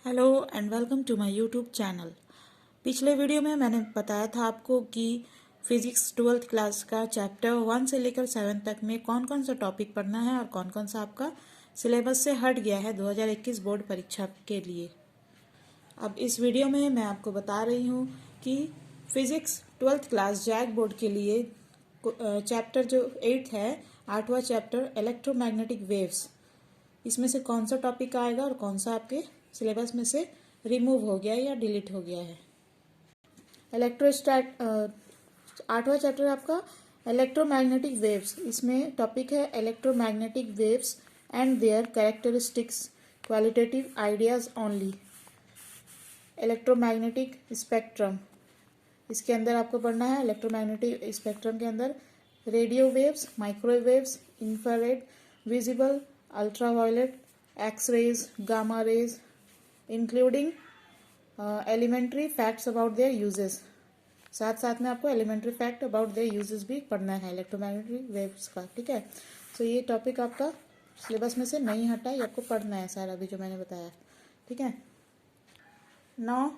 Hello and welcome to my YouTube channel. पिछले video में मैंने बताया था आपको कि फिजिक्स 12th क्लास का चैप्टर 1 से लेकर 7 तक में कौन कौन सा टॉपिक पढ़ना है और कौन कौन सा आपका सिलेबस से हट गया है 2021 बोर्ड परीक्षा के लिए। अब इस वीडियो में मैं आपको बता रही हूँ कि physics 12th class JAC board के लिए चैप्टर जो 8 है, 8वां चैप्टर इलेक्ट्रोमैग्नेटिक वेव्स, इसमें से कौन सा टॉपिक आएगा और कौन सा आपके सिलेबस में से रिमूव हो गया या डिलीट हो गया है। इलेक्ट्रोस्टैट 8वां चैप्टर आपका इलेक्ट्रोमैग्नेटिक वेव्स, इसमें टॉपिक है electromagnetic waves and their characteristics, qualitative ideas only. Electromagnetic spectrum, इसके अंदर आपको पढ़ना है इलेक्ट्रोमैग्नेटिक स्पेक्ट्रम के अंदर radio waves, microwave waves, infrared, visible, ultraviolet, X rays, gamma rays, including elementary facts about their uses. साथ साथ में आपको elementary fact about their uses भी पढ़ना है इलेक्ट्रोमैग्नेटिक वेव्स का, ठीक है। तो ये टॉपिक आपका सिलेबस में से नहीं हटा, ये आपको पढ़ना है सारा भी जो मैंने बताया, ठीक है। नाउ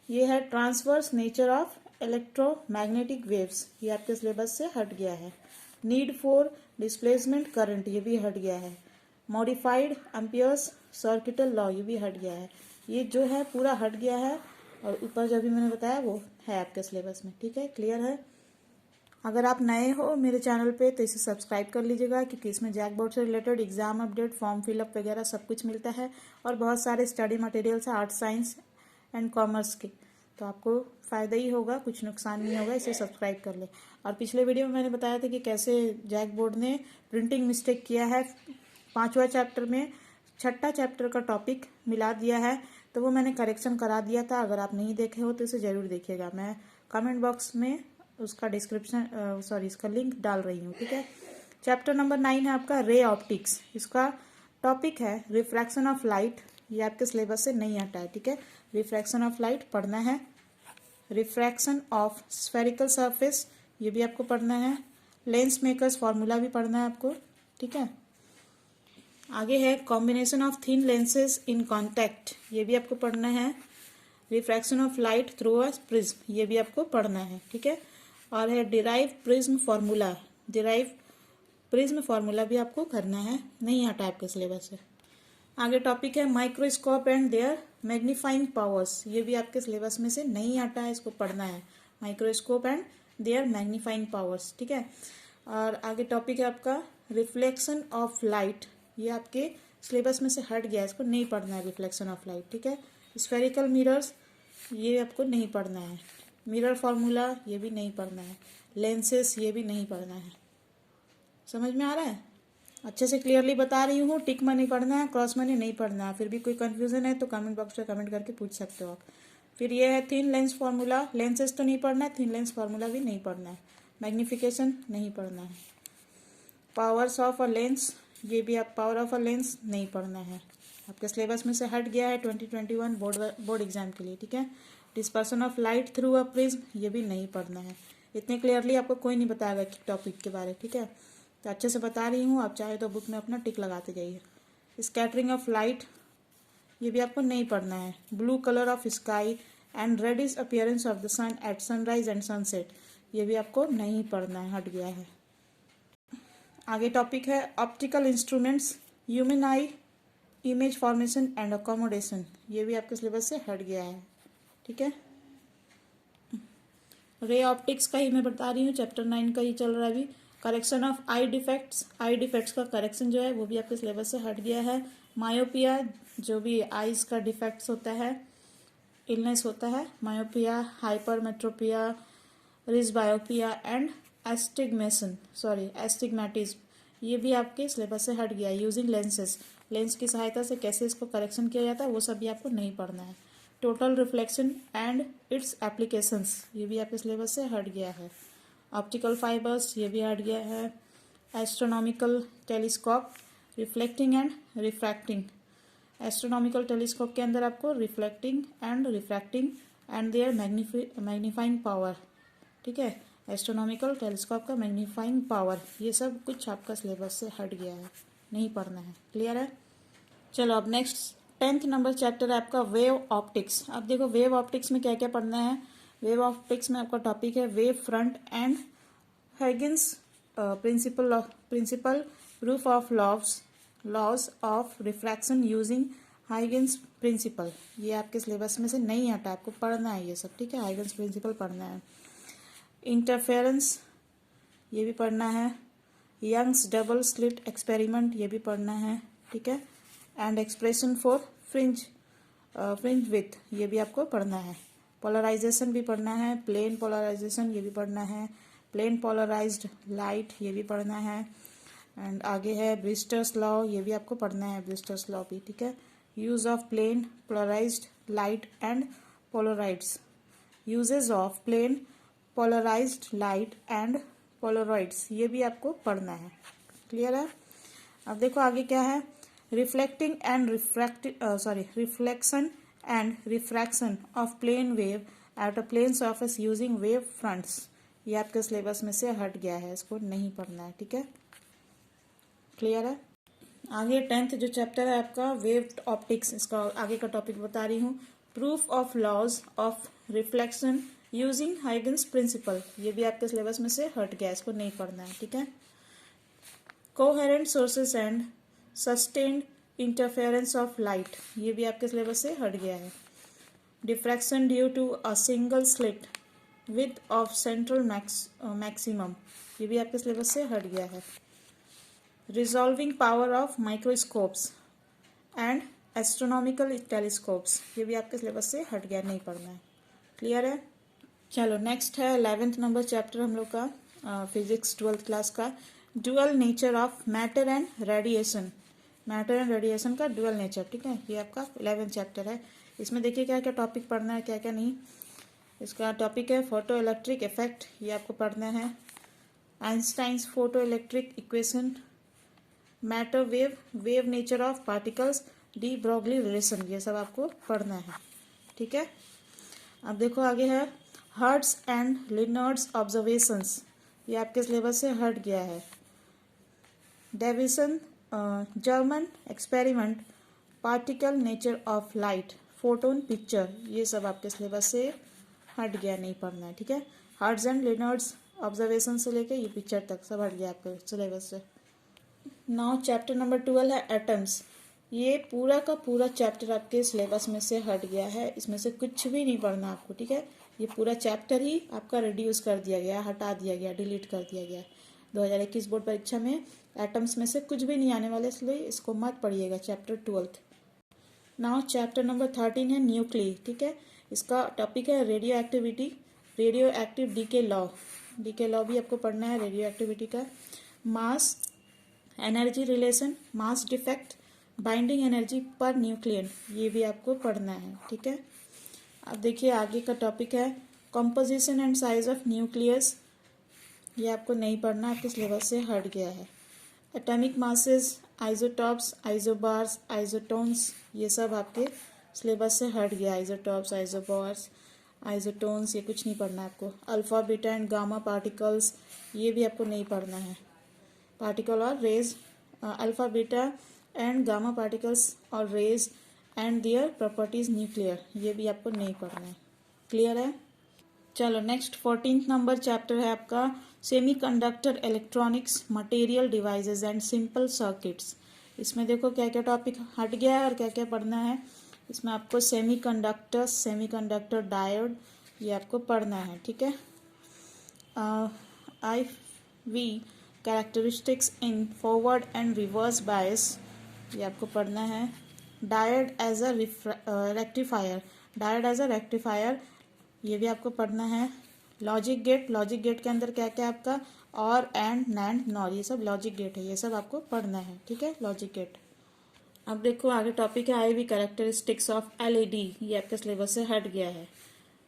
ये है transverse nature of electromagnetic waves, ये आपके सिलेबस से हट गया है। नीड फॉर डिस्प्लेसमेंट करंट, ये भी हट गया है। मॉडिफाइड एम्पियर्स सर्किटल लॉ, ये भी हट गया है। ये जो है पूरा हट गया है और ऊपर जो भी मैंने बताया वो है आपके सिलेबस में, ठीक है। क्लियर है। अगर आप नए हो मेरे चैनल पे तो इसे सब्सक्राइब कर लीजिएगा, क्योंकि इसमें जैक बोर्ड से related exam update, form fill up वगैरह सब कुछ मिलता है और बहुत सारे स्टडी मटेरियल्स है आर्ट, साइंस एंड कॉमर्स के, तो आपको फ़ायदा ही होगा, कुछ नुकसान नहीं होगा। इसे सब्सक्राइब कर ले। और पिछले वीडियो में मैंने बताया था कि कैसे जैक बोर्ड ने प्रिंटिंग मिस्टेक किया है, 5वां चैप्टर में 6ठा चैप्टर का टॉपिक मिला दिया है, तो वो मैंने करेक्शन करा दिया था। अगर आप नहीं देखे हो तो इसे ज़रूर देखिएगा, मैं कमेंट बॉक्स में उसका इसका लिंक डाल रही हूँ, ठीक है। चैप्टर नंबर 9 है आपका रे ऑप्टिक्स, इसका टॉपिक है रिफ्रैक्शन ऑफ लाइट, ये आपके सिलेबस से नहीं हटा है, ठीक है। रिफ्रैक्शन ऑफ लाइट पढ़ना है। रिफ्रैक्शन ऑफ स्फेरिकल सरफेस, ये भी आपको पढ़ना है। लेंस मेकर्स फॉर्मूला भी पढ़ना है आपको, ठीक है। आगे है combination of thin lenses in contact, ये भी आपको पढ़ना है। Refraction of light through a prism, ये भी आपको पढ़ना है, ठीक है। और है derive prism formula, derive prism formula भी आपको करना है, नहीं हटा आपके सिलेबस से। आगे टॉपिक है microscope and their magnifying powers, ये भी आपके सिलेबस में से नहीं हटा है, इसको पढ़ना है। Microscope and their magnifying powers, ठीक है। और आगे टॉपिक है आपका रिफ्लेक्शन ऑफ लाइट, ये आपके सिलेबस में से हट गया है, इसको नहीं पढ़ना है। रिफ्लेक्शन ऑफ लाइट, ठीक है। स्फेरिकल मिरर्स, ये आपको नहीं पढ़ना है। मिरर फॉर्मूला, ये भी नहीं पढ़ना है। लेंसेस, ये भी नहीं पढ़ना है। समझ में आ रहा है? अच्छे से क्लियरली बता रही हूँ। टिक मनी पढ़ना है, क्रॉस मनी नहीं पढ़ना है। फिर भी कोई कंफ्यूजन है तो कमेंट बॉक्स में कमेंट करके पूछ सकते हो आप। फिर ये है थिन लेंस फॉर्मूला, लेंसेस तो नहीं पढ़ना है, थिन लेंस फॉर्मूला भी नहीं पढ़ना है। मैग्निफिकेशन नहीं पढ़ना है। पावर्स ऑफ अ लेंस, ये भी आप पावर ऑफ अ लेंस नहीं पढ़ना है, आपके सिलेबस में से हट गया है 2021 बोर्ड एग्जाम के लिए, ठीक है। Dispersion of light through a prism, ये भी नहीं पढ़ना है। इतने क्लियरली आपको कोई नहीं बताएगा कि टॉपिक के बारे, ठीक है। तो अच्छे से बता रही हूँ, आप चाहे तो बुक में अपना टिक लगाते जाइए। स्कैटरिंग ऑफ लाइट, ये भी आपको नहीं पढ़ना है। Blue colour of sky and reddish appearance of the sun at sunrise and sunset, ये भी आपको नहीं पढ़ना है, हट गया है। आगे टॉपिक है optical instruments, human I, image formation and accommodation, ये भी आपके सिलेबस से हट गया है, ठीक है। रे ऑप्टिक्स का ही मैं बता रही हूँ, चैप्टर 9 का ही चल रहा है अभी। Correction of I defects, I defects का करेक्शन जो है वो भी आपके सिलेबस से हट गया है। मायोपिया, जो भी आईज का डिफेक्ट्स होता है, इलनेस होता है, मायोपिया, हाइपरमेट्रोपिया, रिजबायोपिया एंड एस्टिग्मेटिज्म, ये भी आपके सिलेबस से हट गया है। यूजिंग लेंसेज, लेंस की सहायता से कैसे इसको करेक्शन किया जाता है वो सब भी आपको नहीं पढ़ना है। Total reflection and it's applications, ये भी आपके सिलेबस से हट गया है। ऑप्टिकल फाइबर्स, ये भी हट गया है। Astronomical telescope, reflecting and refracting, astronomical telescope के अंदर आपको reflecting and refracting and their magnifying power, ठीक है। एस्ट्रोनॉमिकल टेलीस्कोप का मैग्नीफाइंग पावर, ये सब कुछ आपका सिलेबस से हट गया है, नहीं पढ़ना है। क्लियर है? चलो अब नेक्स्ट 10th नंबर चैप्टर है आपका वेव ऑप्टिक्स। अब देखो वेव ऑप्टिक्स में क्या क्या पढ़ना है। वेव ऑप्टिक्स में आपका टॉपिक है wave front and Huygens principle proof of laws of refraction using Huygens principle. ये आपके सिलेबस में से नहीं हटा, आपको पढ़ना है ये सब, ठीक है। हाइगन्स प्रिंसिपल पढ़ना है। इंटरफेरेंस ये भी पढ़ना है। यंग्स डबल स्लिट एक्सपेरिमेंट ये भी पढ़ना है, ठीक है। And expression for fringe with ये भी आपको पढ़ना है। पोलराइजेशन भी पढ़ना है। प्लेन पोलराइजेशन ये भी पढ़ना है। प्लेन पोलराइज्ड लाइट ये भी पढ़ना है। एंड आगे है ब्रिस्टर्स लॉ, ये भी आपको पढ़ना है, ब्रिस्टर्स लॉ भी, ठीक है। Use of plane polarized light and polaroids, uses of plane polarized light and polaroids ये भी आपको पढ़ना है। क्लियर है। अब देखो आगे क्या है। Reflecting and reflection and refraction of plane wave at a plane surface using wave fronts, ये आपके सिलेबस में से हट गया है, इसको नहीं पढ़ना है, ठीक है। क्लियर है। आगे 10th जो चैप्टर है आपका वेव ऑप्टिक्स, इसका आगे का टॉपिक बता रही हूँ। Proof of laws of reflection using Huygens principle, ये भी आपके सिलेबस में से हट गया, इसको नहीं पढ़ना है, ठीक है। Coherent sources and sustained interference of light, ये भी आपके सिलेबस से हट गया है। Diffraction due to a single slit width of central maximum, ये भी आपके सिलेबस से हट गया है। Resolving power of microscopes and astronomical telescopes, ये भी आपके सिलेबस से हट गया, नहीं पढ़ना है। क्लियर है। चलो नेक्स्ट है 11th नंबर चैप्टर हम लोग का फिजिक्स 12th क्लास का, dual nature of matter and radiation. Matter and radiation का ड्यूअल नेचर, ठीक है। ये आपका 11th चैप्टर है। इसमें देखिए क्या क्या टॉपिक पढ़ना है, क्या क्या नहीं। इसका टॉपिक है फोटो इलेक्ट्रिक इफेक्ट, ये आपको पढ़ना है। Einstein's photo electric equation, matter wave, wave nature of particles, de Broglie relation, ये सब आपको पढ़ना है, ठीक है। अब देखो आगे है हर्ट्ज एंड लिनर्ड्स ऑब्जर्वेशंस, ये आपके सिलेबस से हट गया है। Davisson Germer experiment, particle nature of light, photon picture, ये सब आपके सिलेबस से हट गया, नहीं पढ़ना है, ठीक है। हर्ट्ज एंड लिनर्ड्स ऑब्जर्वेशन से लेके ये पिक्चर तक सब हट गया आपके सिलेबस से। नाउ चैप्टर नंबर 12 है एटम्स। ये पूरा का पूरा चैप्टर आपके सिलेबस में से हट गया है, इसमें से कुछ भी नहीं पढ़ना आपको, ठीक है। ये पूरा चैप्टर ही आपका रिड्यूस कर दिया गया, हटा दिया गया, डिलीट कर दिया गया। 2021 बोर्ड परीक्षा में एटम्स में से कुछ भी नहीं आने वाले, इसलिए इसको मत पढ़िएगा, चैप्टर 12। नाउ चैप्टर नंबर 13 है न्यूक्ली, ठीक है। इसका टॉपिक है radioactivity, radioactive decay law, decay law भी आपको पढ़ना है रेडियो एक्टिविटी का। Mass energy relation, mass defect, binding energy per nucleon, ये भी आपको पढ़ना है, ठीक है। अब देखिए आगे का टॉपिक है composition and size of nucleus, ये आपको नहीं पढ़ना, आपके सिलेबस से हट गया है। Atomic masses, isotopes, isobars, isotones, ये सब आपके सिलेबस से हट गया। आइसोटॉप्स, आइसोबार्स, आइसोटोन्स, ये कुछ नहीं पढ़ना है आपको। Alpha beta and gamma particles, ये भी आपको नहीं पढ़ना है। पार्टिकल और rays, alpha beta and gamma particles और rays and their properties nuclear, ये भी आपको नहीं पढ़ना है। क्लियर है। चलो नेक्स्ट 14th नंबर चैप्टर है आपका semiconductor electronics material devices and simple circuits. इसमें देखो क्या क्या टॉपिक हट गया है और क्या क्या पढ़ना है। इसमें आपको सेमीकंडक्टर्स, सेमीकंडक्टर डायोड, ये आपको पढ़ना है, ठीक है। IV characteristics in forward and reverse bias, ये आपको पढ़ना है। Diode as a rectifier, diode as a rectifier, ये भी आपको पढ़ना है। लॉजिक गेट, लॉजिक गेट के अंदर क्या क्या आपका और एंड नैंड नॉर, ये सब लॉजिक गेट है, ये सब आपको पढ़ना है, ठीक है। Logic gate. अब देखो आगे टॉपिक है IV कैरेक्टरिस्टिक्स ऑफ LED, ये आपके सिलेबस से हट गया है।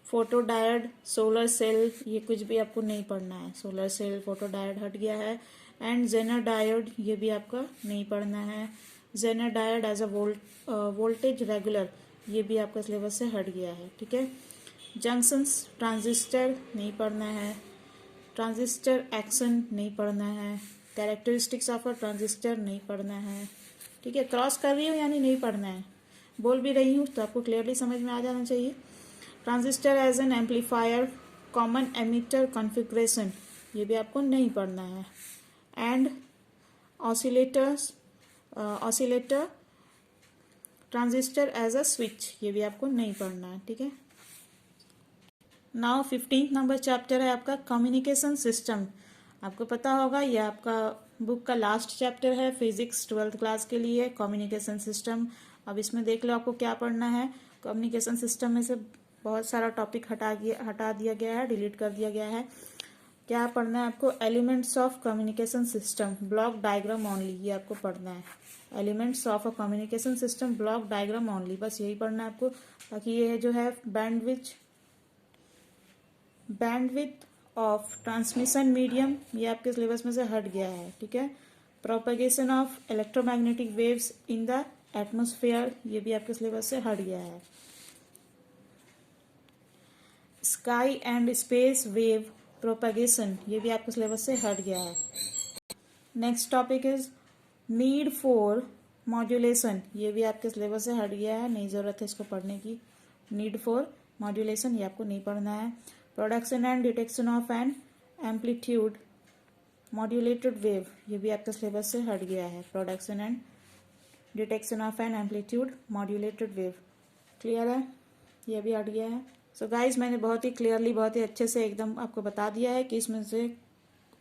फोटो डायोड, सोलर सेल, ये कुछ भी आपको नहीं पढ़ना है। सोलर सेल, फोटो डायोड हट गया है। एंड जेनर डायोड, ये भी आपका नहीं पढ़ना है। Zener diode as a voltage regular, ये भी आपका सिलेबस से हट गया है, ठीक है। जंक्शंस, ट्रांजिस्टर नहीं पढ़ना है। ट्रांजिस्टर एक्शन नहीं पढ़ना है। कैरेक्टरिस्टिक्स ऑफ अ ट्रांजिस्टर नहीं पढ़ना है, ठीक है। क्रॉस कर रही हो यानी नहीं पढ़ना है। बोल भी रही हूँ तो आपको क्लियरली समझ में आ जाना चाहिए। Transistor as an amplifier, common emitter configuration, ये भी आपको नहीं पढ़ना है। And oscillator transistor as a switch, ये भी आपको नहीं पढ़ना है, ठीक है। नाउ 15th नंबर चैप्टर है आपका कम्युनिकेशन सिस्टम। आपको पता होगा ये आपका बुक का लास्ट चैप्टर है फिजिक्स 12th क्लास के लिए, कम्युनिकेशन सिस्टम। अब इसमें देख लो आपको क्या पढ़ना है। कम्युनिकेशन सिस्टम में से बहुत सारा टॉपिक हटा दिया गया है, डिलीट कर दिया गया है। क्या पढ़ना है आपको? Elements of communication system, block diagram only, ये आपको पढ़ना है। Elements of a communication system, block diagram only, बस यही पढ़ना है आपको। ताकि ये जो है बैंडविड्थ ऑफ ट्रांसमिशन मीडियम, ये आपके सिलेबस में से हट गया है, ठीक है। Propagation of electromagnetic waves in the atmosphere, ये भी आपके सिलेबस से हट गया है। Sky and space wave propagation, ये भी आपके सिलेबस से हट गया है। Next topic is need for modulation, ये भी आपके सिलेबस से हट गया है, नहीं ज़रूरत है इसको पढ़ने की। नीड फॉर मॉड्यूलेशन, ये आपको नहीं पढ़ना है। Production and detection of an amplitude modulated wave, ये भी आपके सिलेबस से हट गया है। Production and detection of an amplitude modulated wave, clear है, ये भी हट गया है। सो गाइज, मैंने बहुत ही क्लियरली, बहुत ही अच्छे से एकदम आपको बता दिया है कि इसमें से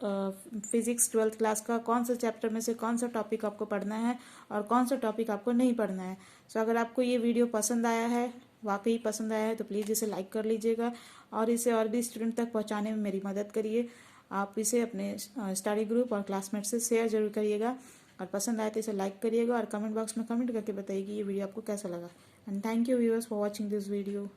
फिजिक्स 12th क्लास का कौन सा चैप्टर में से कौन सा टॉपिक आपको पढ़ना है और कौन सा टॉपिक आपको नहीं पढ़ना है। सो अगर आपको ये वीडियो पसंद आया है, वाकई पसंद आया है, तो प्लीज़ इसे लाइक कर लीजिएगा और इसे और भी स्टूडेंट तक पहुंचाने में मेरी मदद करिए। आप इसे अपने स्टडी ग्रुप और क्लासमेट से शेयर जरूर करिएगा और पसंद आए तो इसे लाइक करिएगा और कमेंट बॉक्स में कमेंट करके बताइए कि ये वीडियो आपको कैसा लगा। And thank you viewers for watching this video.